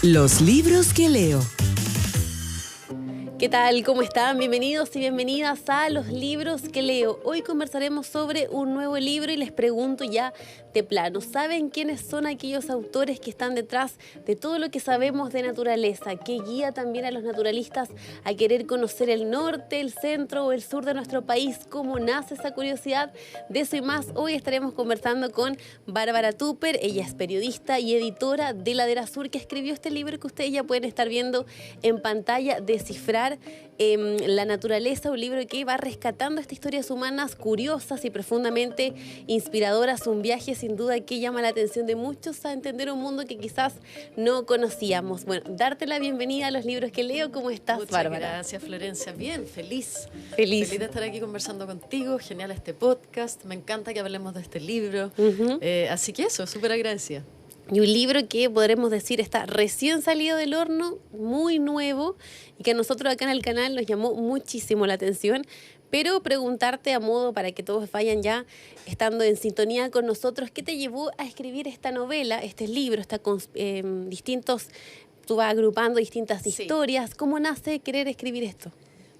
Los libros que leo. ¿Qué tal? ¿Cómo están? Bienvenidos y bienvenidas a Los libros que leo. Hoy conversaremos sobre un nuevo libro y les pregunto ya de plano, ¿saben quiénes son aquellos autores que están detrás de todo lo que sabemos de naturaleza? ¿Qué guía también a los naturalistas a querer conocer el norte, el centro o el sur de nuestro país? ¿Cómo nace esa curiosidad? De eso y más, hoy estaremos conversando con Bárbara Tupper. Ella es periodista y editora de Ladera Sur, que escribió este libro que ustedes ya pueden estar viendo en pantalla, Descifrar la naturaleza, un libro que va rescatando estas historias humanas curiosas y profundamente inspiradoras, un viaje sin duda que llama la atención de muchos a entender un mundo que quizás no conocíamos. Bueno, darte la bienvenida a Los libros que leo. ¿Cómo estás, Muchas Bárbara? Gracias, Florencia. Bien, feliz. Feliz de estar aquí conversando contigo. Genial este podcast. Me encanta que hablemos de este libro. Así que eso, súper agradecida. Y un libro que podremos decir está recién salido del horno, muy nuevo, y que a nosotros acá en el canal nos llamó muchísimo la atención. Pero preguntarte a modo para que todos vayan ya estando en sintonía con nosotros, ¿qué te llevó a escribir esta novela, este libro, distintos, tú vas agrupando distintas historias? ¿Cómo nace querer escribir esto?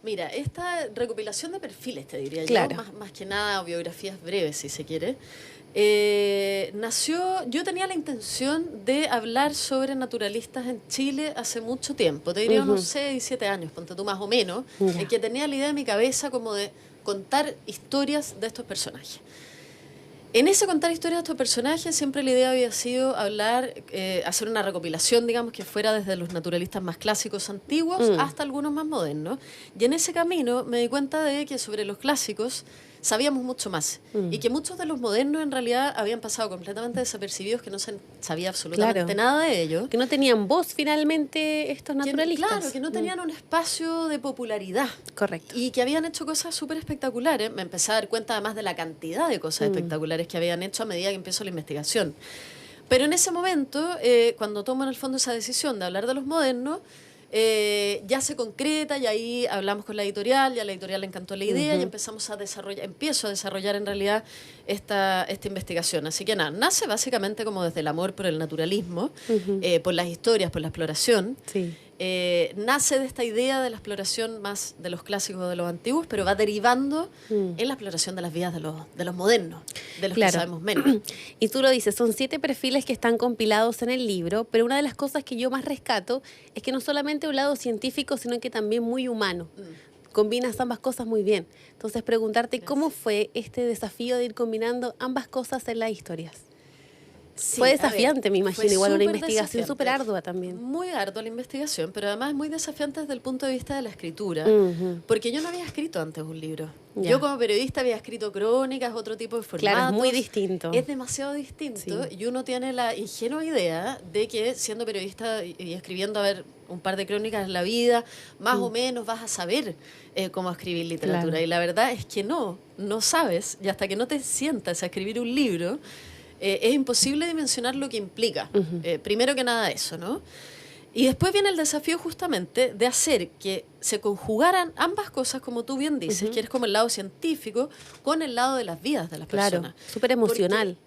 Mira, esta recopilación de perfiles, te diría Claro. yo, más que nada, o biografías breves, si se quiere, yo tenía la intención de hablar sobre naturalistas en Chile hace mucho tiempo, te diría unos 6, 7 años, ponte tú más o menos, en que tenía la idea en mi cabeza como de contar historias de estos personajes. En ese contar historias de estos personajes siempre la idea había sido hacer una recopilación, digamos, que fuera desde los naturalistas más clásicos antiguos hasta algunos más modernos. Y en ese camino me di cuenta de que sobre los clásicos sabíamos mucho más y que muchos de los modernos en realidad habían pasado completamente desapercibidos, que no se sabía absolutamente nada de ellos. Que no tenían voz finalmente estos naturalistas. Claro, que no tenían un espacio de popularidad. Correcto. Y que habían hecho cosas súper espectaculares. Me empecé a dar cuenta además de la cantidad de cosas espectaculares que habían hecho a medida que empezó la investigación. Pero en ese momento, cuando tomo en el fondo esa decisión de hablar de los modernos, ya se concreta y ahí hablamos con la editorial, y a la editorial le encantó la idea y empiezo a desarrollar en realidad esta investigación. Así que nada, nace básicamente como desde el amor por el naturalismo, por las historias, por la exploración. Sí. Nace de esta idea de la exploración más de los clásicos o de los antiguos, pero va derivando en la exploración de las vidas de los modernos, de los que sabemos menos. Y tú lo dices, son 7 perfiles que están compilados en el libro, pero una de las cosas que yo más rescato es que no solamente un lado científico, sino que también muy humano. Combinas ambas cosas muy bien. Entonces, preguntarte cómo fue este desafío de ir combinando ambas cosas en las historias. Sí, fue desafiante, me imagino, igual una investigación desafiante. súper ardua también. Muy ardua la investigación, pero además muy desafiante desde el punto de vista de la escritura, porque yo no había escrito antes un libro. Ya. Yo como periodista había escrito crónicas, otro tipo de formatos. Claro, es muy distinto. Es demasiado distinto y uno tiene la ingenua idea de que siendo periodista y escribiendo, un par de crónicas en la vida, más o menos vas a saber cómo escribir literatura. Claro. Y la verdad es que no sabes, y hasta que no te sientas a escribir un libro, es imposible dimensionar lo que implica. Primero que nada eso, ¿no? Y después viene el desafío justamente de hacer que se conjugaran ambas cosas, como tú bien dices, que eres como el lado científico con el lado de las vidas de las personas. Claro, súper emocional.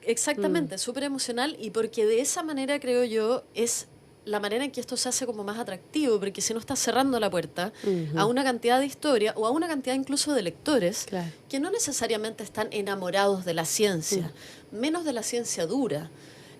Exactamente, súper emocional, y porque de esa manera, creo yo, es la manera en que esto se hace como más atractivo, porque si no estás cerrando la puerta a una cantidad de historia o a una cantidad incluso de lectores que no necesariamente están enamorados de la ciencia, menos de la ciencia dura.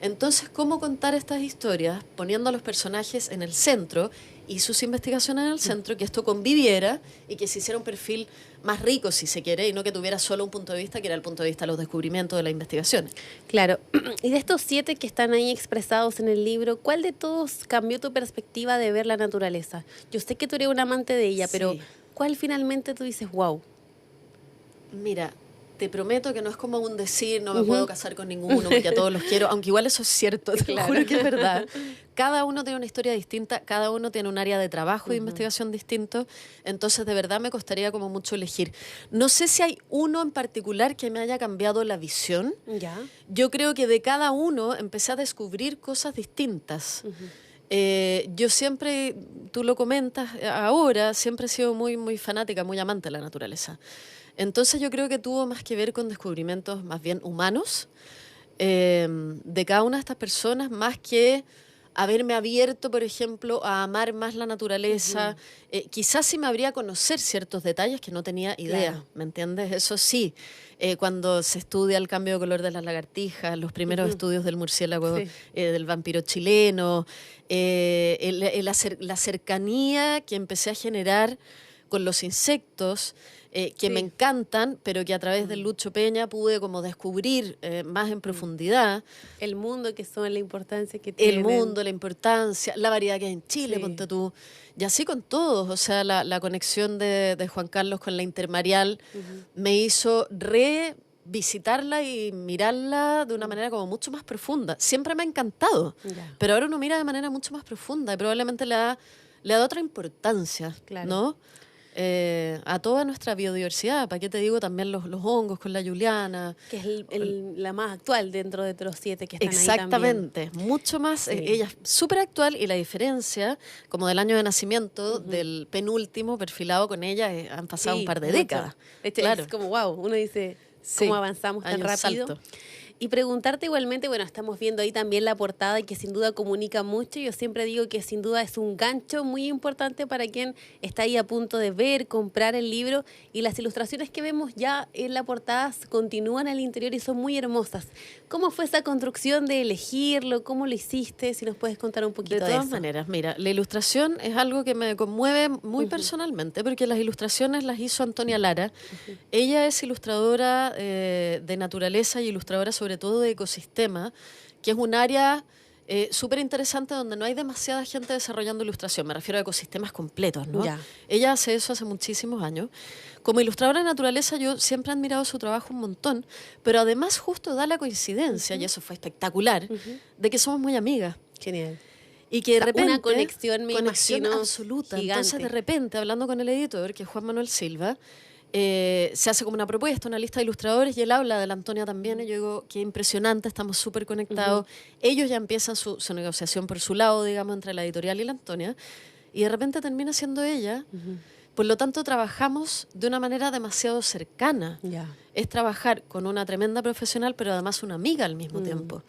Entonces, ¿cómo contar estas historias poniendo a los personajes en el centro y sus investigaciones en el centro, que esto conviviera y que se hiciera un perfil más rico, si se quiere, y no que tuviera solo un punto de vista, que era el punto de vista de los descubrimientos, de las investigaciones? Claro. Y de estos 7 que están ahí expresados en el libro, ¿cuál de todos cambió tu perspectiva de ver la naturaleza? Yo sé que tú eres un amante de ella, pero ¿cuál finalmente tú dices, wow? Mira, te prometo que no es como un decir, no me puedo casar con ninguno porque a todos los quiero, aunque igual eso es cierto, te juro que es verdad. Cada uno tiene una historia distinta, cada uno tiene un área de trabajo y de investigación distinto, entonces de verdad me costaría como mucho elegir. No sé si hay uno en particular que me haya cambiado la visión. Ya. Yo creo que de cada uno empecé a descubrir cosas distintas. Yo siempre, tú lo comentas ahora, siempre he sido muy, muy fanática, muy amante de la naturaleza. Entonces yo creo que tuvo más que ver con descubrimientos más bien humanos de cada una de estas personas, más que haberme abierto, por ejemplo, a amar más la naturaleza. Quizás sí me habría conocer ciertos detalles que no tenía idea, Claro. ¿me entiendes? Eso sí, cuando se estudia el cambio de color de las lagartijas, los primeros estudios del murciélago, Sí. del vampiro chileno, la cercanía que empecé a generar con los insectos, que Sí. me encantan, pero que a través de Lucho Peña pude como descubrir más en profundidad. El mundo que son, la importancia que El tienen. mundo, la importancia, la variedad que hay en Chile, Sí. ponte tú. Y así con todos, o sea, la conexión de Juan Carlos con la Intermareal me hizo revisitarla y mirarla de una manera como mucho más profunda. Siempre me ha encantado, Ya. pero ahora uno mira de manera mucho más profunda y probablemente le da otra importancia, Claro. ¿no? A toda nuestra biodiversidad. ¿Para qué te digo? También los hongos con la Juliana. Que es la más actual dentro de los 7 que están ahí también. Exactamente, mucho más. Sí. Ella es súper actual y la diferencia, como del año de nacimiento, del penúltimo perfilado con ella, han pasado Sí, un par de mucho. décadas. De hecho, Claro. es como, wow, uno dice, Sí, ¿cómo avanzamos tan hay un rápido? salto. Y preguntarte igualmente, bueno, estamos viendo ahí también la portada y que sin duda comunica mucho. Yo siempre digo que sin duda es un gancho muy importante para quien está ahí a punto de ver, comprar el libro. Y las ilustraciones que vemos ya en la portada continúan al interior y son muy hermosas. ¿Cómo fue esa construcción de elegirlo? ¿Cómo lo hiciste? Si nos puedes contar un poquito De de todas eso. maneras, mira, la ilustración es algo que me conmueve muy personalmente, porque las ilustraciones las hizo Antonia Lara. Ella es ilustradora de naturaleza y ilustradora sobre todo de ecosistema, que es un área súper interesante donde no hay demasiada gente desarrollando ilustración. Me refiero a ecosistemas completos, ¿no? Ya. Ella hace eso hace muchísimos años. Como ilustradora de naturaleza yo siempre he admirado su trabajo un montón, pero además justo da la coincidencia, y eso fue espectacular, de que somos muy amigas. Genial. Y que de O sea, repente... una conexión, me imagino, absoluta. gigante. Entonces, de repente, hablando con el editor, que es Juan Manuel Silva, se hace como una propuesta, una lista de ilustradores, y él habla de la Antonia también, y yo digo, qué impresionante, estamos súper conectados. Ellos ya empiezan su negociación por su lado, digamos, entre la editorial y la Antonia, y de repente termina siendo ella. Por lo tanto, trabajamos de una manera demasiado cercana. Ya. Es trabajar con una tremenda profesional, pero además una amiga al mismo tiempo.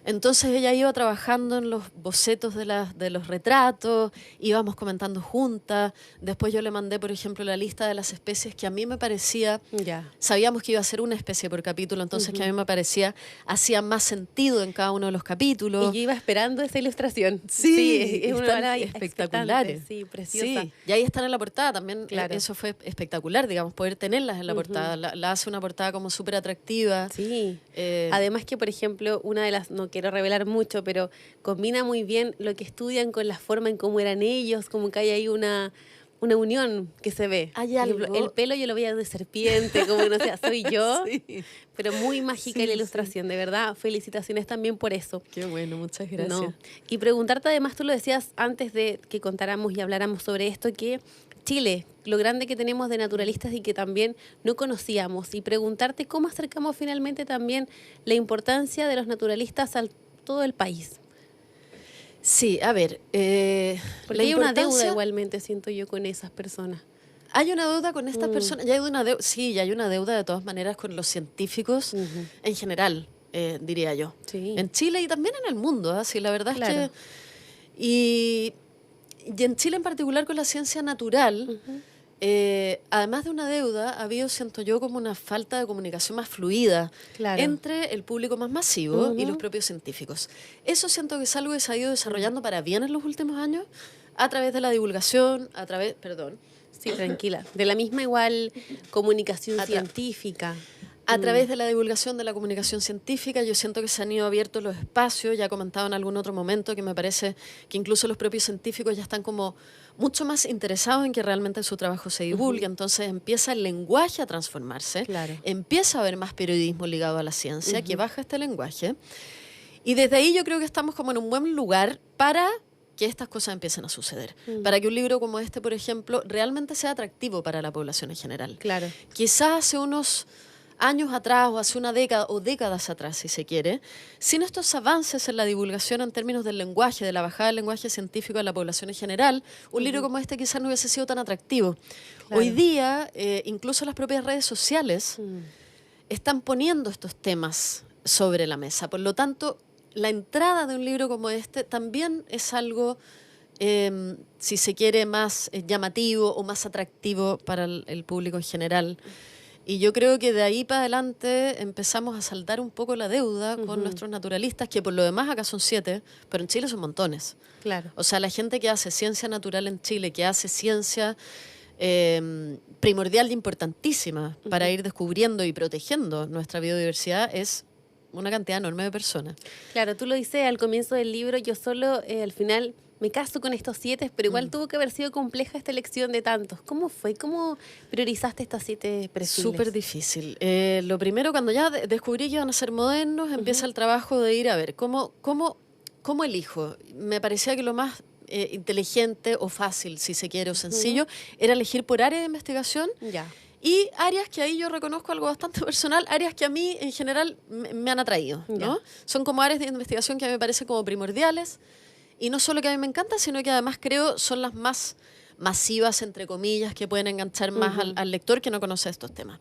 Entonces ella iba trabajando en los bocetos de los retratos, íbamos comentando juntas. Después yo le mandé, por ejemplo, la lista de las especies que a mí me parecía, Ya. sabíamos que iba a ser una especie por capítulo, entonces que a mí me parecía, hacía más sentido en cada uno de los capítulos. Y yo iba esperando esa ilustración. Sí, es una están hora espectaculares. Sí, preciosa. Sí, y ahí están en la portada también. Claro. Eso fue espectacular, digamos, poder tenerlas en la portada. La hace una portada como súper atractiva. Sí. Eh, Además que, por ejemplo, una de las, no quiero revelar mucho, pero combina muy bien lo que estudian con la forma en cómo eran ellos, como que hay ahí una unión que se ve. Hay Por ejemplo, algo. el pelo yo lo veía de serpiente, como que no sé, soy yo, Sí. pero muy mágica Sí, la ilustración, de verdad. Felicitaciones también por eso. Qué bueno, muchas gracias. No. Y preguntarte además, tú lo decías antes de que contáramos y habláramos sobre esto, que Chile, lo grande que tenemos de naturalistas y que también no conocíamos, y preguntarte cómo acercamos finalmente también la importancia de los naturalistas a todo el país. Sí, a ver. Porque la hay una importancia- deuda igualmente, siento yo, con esas personas. Hay una deuda con estas personas, sí, y hay una deuda de todas maneras con los científicos en general, diría yo. Sí. En Chile y también en el mundo, ¿ah? Sí, la verdad Claro. es que... Y en Chile en particular con la ciencia natural, además de una deuda, ha habido, siento yo, como una falta de comunicación más fluida Claro. entre el público más masivo y los propios científicos. Eso siento que es algo que se ha ido desarrollando para bien en los últimos años, a través de la divulgación, Sí, tranquila. De la misma igual comunicación científica. a través de la divulgación de la comunicación científica. Yo siento que se han ido abiertos los espacios, ya he comentado en algún otro momento que me parece que incluso los propios científicos ya están como mucho más interesados en que realmente su trabajo se divulgue. Entonces empieza el lenguaje a transformarse, Claro. empieza a haber más periodismo ligado a la ciencia, que baja este lenguaje. Y desde ahí yo creo que estamos como en un buen lugar para que estas cosas empiecen a suceder. Para que un libro como este, por ejemplo, realmente sea atractivo para la población en general. Claro. Quizás hace unos años atrás o hace una década o décadas atrás, si se quiere, sin estos avances en la divulgación en términos del lenguaje, de la bajada del lenguaje científico de la población en general, un libro como este quizás no hubiese sido tan atractivo. Claro. Hoy día, incluso las propias redes sociales están poniendo estos temas sobre la mesa. Por lo tanto, la entrada de un libro como este también es algo, si se quiere, más llamativo o más atractivo para el público en general. Y yo creo que de ahí para adelante empezamos a saldar un poco la deuda con nuestros naturalistas, que por lo demás acá son 7, pero en Chile son montones. Claro. O sea, la gente que hace ciencia natural en Chile, que hace ciencia primordial e importantísima para ir descubriendo y protegiendo nuestra biodiversidad, es una cantidad enorme de personas. Claro, tú lo dices al comienzo del libro, yo solo al final me caso con estos 7, pero igual tuvo que haber sido compleja esta elección de tantos. ¿Cómo fue? ¿Cómo priorizaste estas 7 perfiles? Súper difícil. Lo primero, cuando ya descubrí que iban a ser modernos, empieza el trabajo de ir a ver cómo elijo. Me parecía que lo más inteligente o fácil, si se quiere, o sencillo, era elegir por área de investigación. Ya. Y áreas que ahí yo reconozco algo bastante personal, áreas que a mí en general me han atraído, ¿no? Son como áreas de investigación que a mí me parecen como primordiales, y no solo que a mí me encantan, sino que además creo son las más masivas, entre comillas, que pueden enganchar más al lector que no conoce estos temas.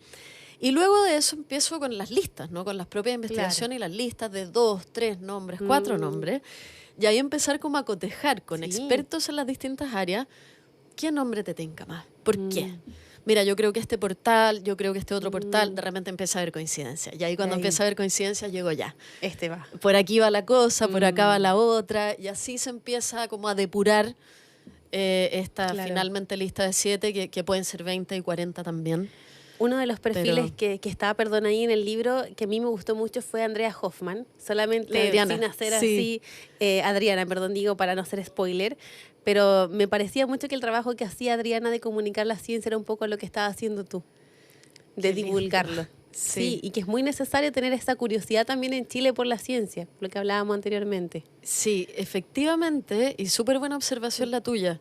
Y luego de eso empiezo con las listas, ¿no? Con las propias investigaciones y las listas de 2, 3 nombres, 4 nombres, y ahí empezar como a cotejar con expertos en las distintas áreas, ¿qué nombre te tinca más? ¿Por qué? Mira, yo creo que este portal, yo creo que este otro portal, de repente empieza a haber coincidencia. Y ahí cuando empieza a haber coincidencia, llego ya. Este va. Por aquí va la cosa, por acá va la otra, y así se empieza como a depurar esta finalmente lista de 7, que pueden ser 20 y 40 también. Uno de los perfiles que estaba, ahí en el libro, que a mí me gustó mucho, fue Andrea Hoffman. Solamente Adriana, sin hacer así, Adriana, digo, para no hacer spoiler. Pero me parecía mucho que el trabajo que hacía Adriana de comunicar la ciencia era un poco lo que estabas haciendo tú, de divulgarlo. Sí, y que es muy necesario tener esa curiosidad también en Chile por la ciencia, lo que hablábamos anteriormente. Sí, efectivamente, y súper buena observación la tuya.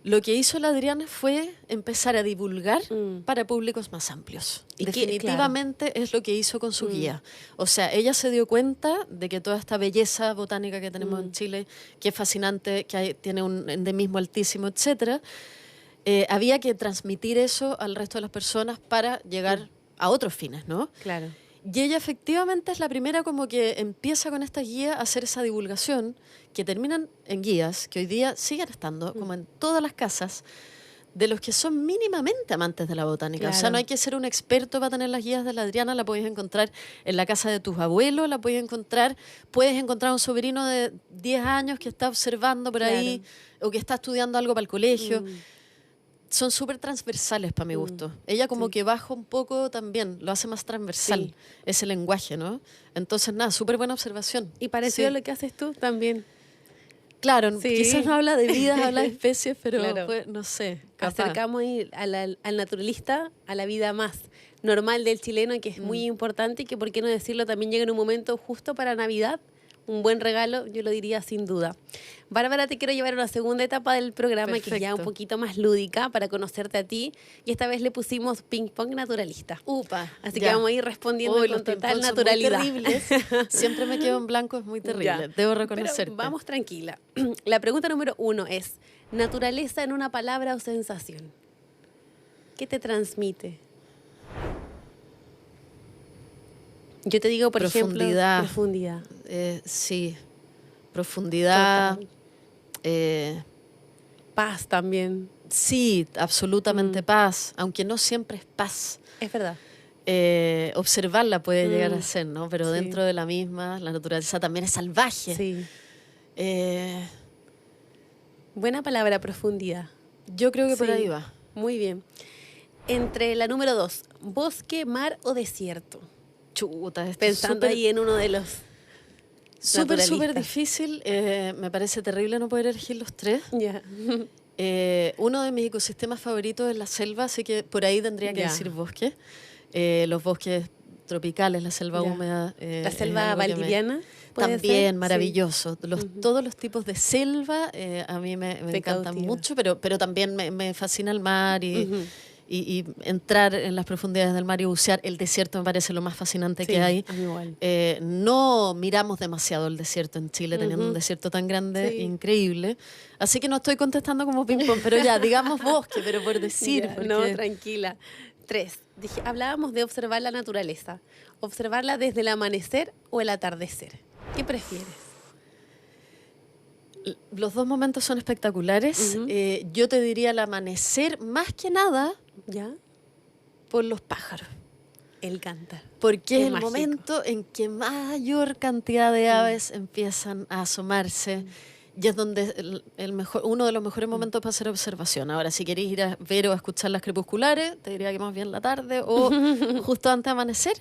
Lo que hizo la Adriana fue empezar a divulgar para públicos más amplios. Y definitivamente es lo que hizo con su guía. O sea, ella se dio cuenta de que toda esta belleza botánica que tenemos en Chile, que es fascinante, tiene un endemismo altísimo, etcétera, había que transmitir eso al resto de las personas para llegar a otros fines, ¿no? Claro. Y ella efectivamente es la primera como que empieza con esta guía a hacer esa divulgación, que terminan en guías que hoy día siguen estando como en todas las casas de los que son mínimamente amantes de la botánica. Claro. O sea, no hay que ser un experto para tener las guías de la Adriana, la puedes encontrar en la casa de tus abuelos, puedes encontrar un sobrino de 10 años que está observando por ahí o que está estudiando algo para el colegio. Son súper transversales para mi gusto. Ella como que baja un poco también, lo hace más transversal, ese lenguaje, ¿no? Entonces, nada, súper buena observación. Y parecido a lo que haces tú también. Claro, quizás no habla de vidas, habla de especies, pero pues, no sé. Capaz. Acercamos al naturalista a la vida más normal del chileno, que es muy importante y que, por qué no decirlo, también llega en un momento justo para Navidad. Un buen regalo, yo lo diría sin duda. Bárbara, te quiero llevar a una segunda etapa del programa. Perfecto. Que es ya un poquito más lúdica para conocerte a ti. Y esta vez le pusimos ping pong naturalista. Upa. Así que vamos a ir respondiendo con total naturalidad. Son muy terribles. Siempre me quedo en blanco, es muy terrible. Debo reconocerte. Pero vamos tranquila. La pregunta número 1 es: naturaleza en una palabra o sensación. ¿Qué te transmite? Yo te digo, por ejemplo, profundidad. Sí, profundidad. Paz también. Sí, absolutamente paz, aunque no siempre es paz. Es verdad. Observarla puede llegar a ser, ¿no? Pero dentro de la misma, la naturaleza también es salvaje. Sí. Buena palabra, profundidad. Yo creo que por ahí va. Muy bien. Entre la número 2, bosque, mar o desierto. Chuta, pensando ahí en uno de los súper difícil. Me parece terrible no poder elegir los 3. Uno de mis ecosistemas favoritos es la selva, así que por ahí tendría que decir bosque. Los bosques tropicales, la selva húmeda. La selva valdiviana. También maravilloso. Todos los tipos de selva a mí me encantan mucho, pero también me fascina el mar y entrar en las profundidades del mar y bucear. El desierto me parece lo más fascinante que hay. A mí igual. No miramos demasiado el desierto en Chile, teniendo un desierto tan grande, increíble. Así que no estoy contestando como ping-pong, pero ya, digamos bosque, pero por decir. Porque... No, tranquila. 3. Hablábamos de observar la naturaleza. ¿Observarla desde el amanecer o el atardecer? ¿Qué prefieres? Los dos momentos son espectaculares. Yo te diría el amanecer, más que nada, ¿Ya? por los pájaros. El cantar. Porque es el mágico. momento en que mayor cantidad de aves empiezan a asomarse. Y es donde uno de los mejores momentos para hacer observación. Ahora, si queréis ir a ver o a escuchar las crepusculares, te diría que más bien la tarde o justo antes de amanecer.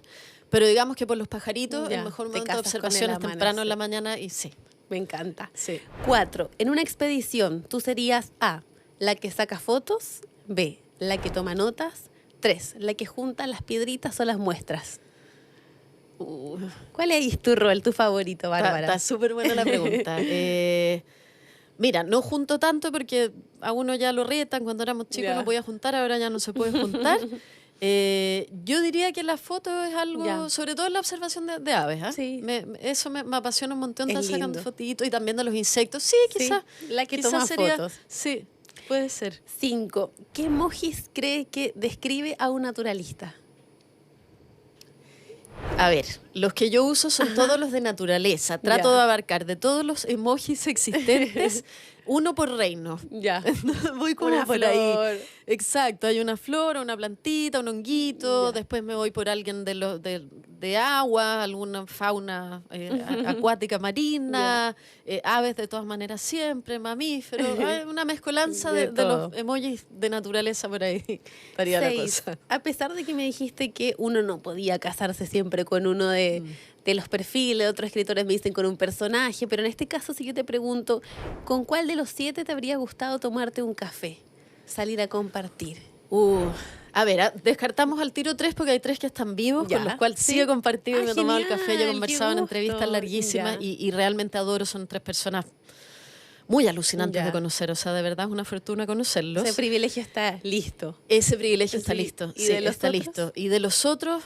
Pero digamos que por los pajaritos, Ya, el mejor te momento de casas con observación el es temprano en la amanecer. mañana y sí. Me encanta. Sí. 4. En una expedición, tú serías A, la que saca fotos, B, la que toma notas, 3, la que junta las piedritas o las muestras. ¿Cuál es tu rol, tu favorito, Bárbara? Está súper buena la pregunta. Mira, no junto tanto porque a uno ya lo retan. Cuando éramos chicos Ya. no podía juntar, ahora ya no se puede juntar. Yo diría que la foto es algo, Ya. sobre todo en la observación de aves. ¿Ah? Sí. Eso me apasiona un montón, Es estar sacando lindo. fotitos y también de los insectos. Sí, Sí, quizás. la que quizás toma sería, fotos. Sí, puede ser. 5. ¿Qué emojis cree que describe a un naturalista? A ver, los que yo uso son todos los de naturaleza. Trato Ya. de abarcar de todos los emojis existentes, uno por reino. Ya. Voy como Una por flor. ahí. Exacto, hay una flor, una plantita, un honguito, Ya. después me voy por alguien de agua, alguna fauna acuática marina, aves de todas maneras siempre, mamíferos, hay una mezcolanza De de los todo. emojis de naturaleza por ahí. Estaría la 6. cosa. A pesar de que me dijiste que uno no podía casarse siempre con uno de los perfiles, otros escritores me dicen con un personaje, pero en este caso si yo te pregunto, ¿con cuál de los 7 te habría gustado tomarte un café? Salir a compartir. A ver, descartamos al tiro 3 porque hay 3 que están vivos, Ya. con los cuales sí Sí. he compartido y Ah, me he tomado el genial, café, yo he qué conversado en entrevistas gusto. larguísimas Ya. y realmente adoro, son 3 personas muy alucinantes Ya. de conocer, o sea, de verdad es una fortuna conocerlos. Ese privilegio está listo. Ese privilegio está Sí. listo, ¿Y sí, de los está otros? listo. Y de los otros,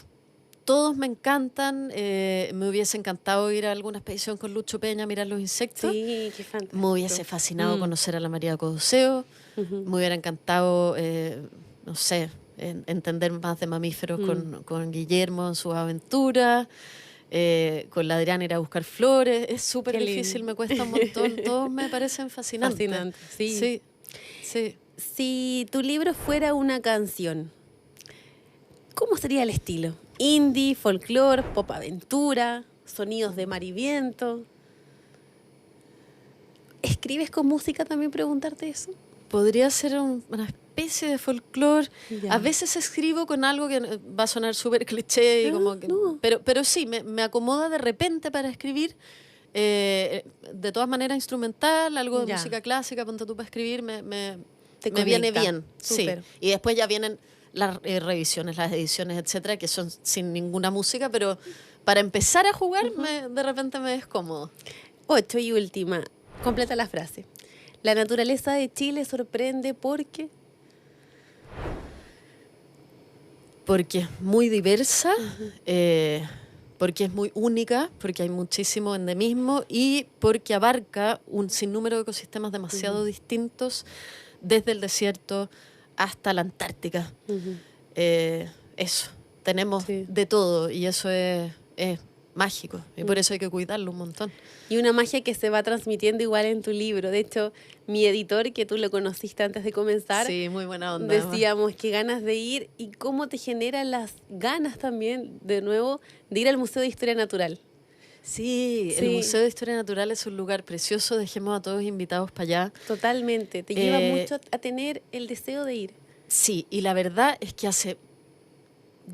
todos me encantan, me hubiese encantado ir a alguna expedición con Lucho Peña a mirar los insectos. Sí, qué fantástico. Me hubiese fascinado conocer a la María Codoseo. Me hubiera encantado, no sé, entender más de mamíferos con Guillermo en sus aventuras. Con la Adriana ir a buscar flores. Es súper Qué difícil, lindo. me cuesta un montón. Todos me parecen fascinantes. Fascinante, sí. Sí, sí. Si tu libro fuera una canción, ¿cómo sería el estilo? Indie, folclore, pop aventura, sonidos de mar y viento. ¿Escribes con música también, preguntarte eso? Podría ser una especie de folclore. Ya. A veces escribo con algo que va a sonar súper cliché, y como que, no. pero sí, me acomoda de repente para escribir. De todas maneras instrumental, algo de Ya. música clásica, ponte tú para escribir, me Te viene conecta. bien. Súper. Sí. Y después ya vienen las revisiones, las ediciones, etcétera, que son sin ninguna música, pero para empezar a jugar de repente me es cómodo. 8 y última. Completa la frase. La naturaleza de Chile sorprende porque... Porque es muy diversa, porque es muy única, porque hay muchísimo endemismo y porque abarca un sinnúmero de ecosistemas demasiado distintos, desde el desierto hasta la Antártica. Eso, tenemos Sí. de todo y eso es mágico y por eso hay que cuidarlo un montón. Y una magia que se va transmitiendo igual en tu libro. De hecho, mi editor, que tú lo conociste antes de comenzar, Sí, muy buena onda. decíamos que ganas de ir y cómo te generan las ganas también, de nuevo, de ir al Museo de Historia Natural. Sí, Sí. el Museo de Historia Natural es un lugar precioso, dejemos a todos invitados para allá. Totalmente. Te lleva mucho a tener el deseo de ir. Sí, y la verdad es que hace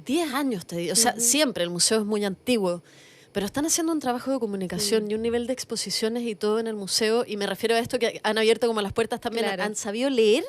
10 años, te digo, o sea, siempre el museo es muy antiguo, pero están haciendo un trabajo de comunicación y un nivel de exposiciones y todo en el museo, y me refiero a esto que han abierto como las puertas también, Claro. han sabido leer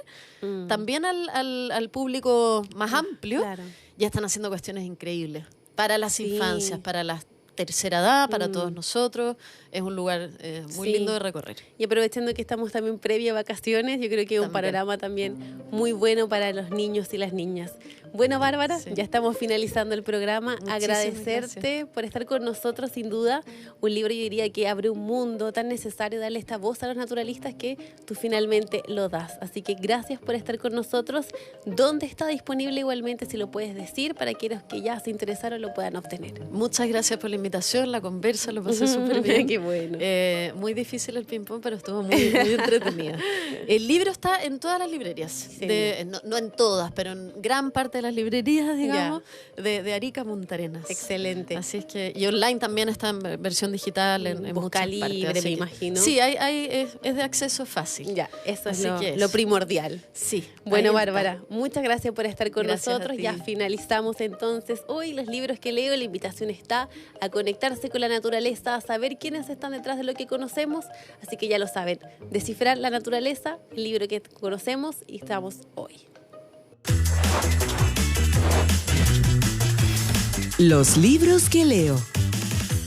también al público más amplio, Claro. ya están haciendo cuestiones increíbles para las Sí. infancias, para la tercera edad, para todos nosotros, es un lugar muy Sí. lindo de recorrer. Y aprovechando que estamos también previa a vacaciones, yo creo que es un También. panorama también muy bueno para los niños y las niñas. Bueno, Bárbara, Sí. ya estamos finalizando el programa. Muchísimas Agradecerte por estar con nosotros, sin duda. Un libro, yo diría, que abre un mundo tan necesario, darle esta voz a los naturalistas que tú finalmente lo das. Así que gracias por estar con nosotros. ¿Dónde está disponible igualmente, si lo puedes decir, para que los que ya se interesaron lo puedan obtener? Muchas gracias por la invitación. imitación, la conversa, lo pasé súper bien. Qué bueno. Muy difícil el ping-pong, pero estuvo muy entretenida. El libro está en todas las librerías, no en todas, pero en gran parte de las librerías, digamos, de Arica a Punta Arenas. Excelente. Así es que, y online también está en versión digital, en Busca muchas Libre, partes. me imagino. Sí, es de acceso fácil. Ya, eso es Así que lo primordial. Sí. Bueno, ahí Bárbara, está. muchas gracias por estar con Gracias a nosotros. ti. Ya finalizamos entonces hoy los libros que leo. La invitación está a conectarse con la naturaleza, a saber quiénes están detrás de lo que conocemos. Así que ya lo saben, Descifrar la naturaleza, el libro que conocemos y estamos hoy. Los libros que leo.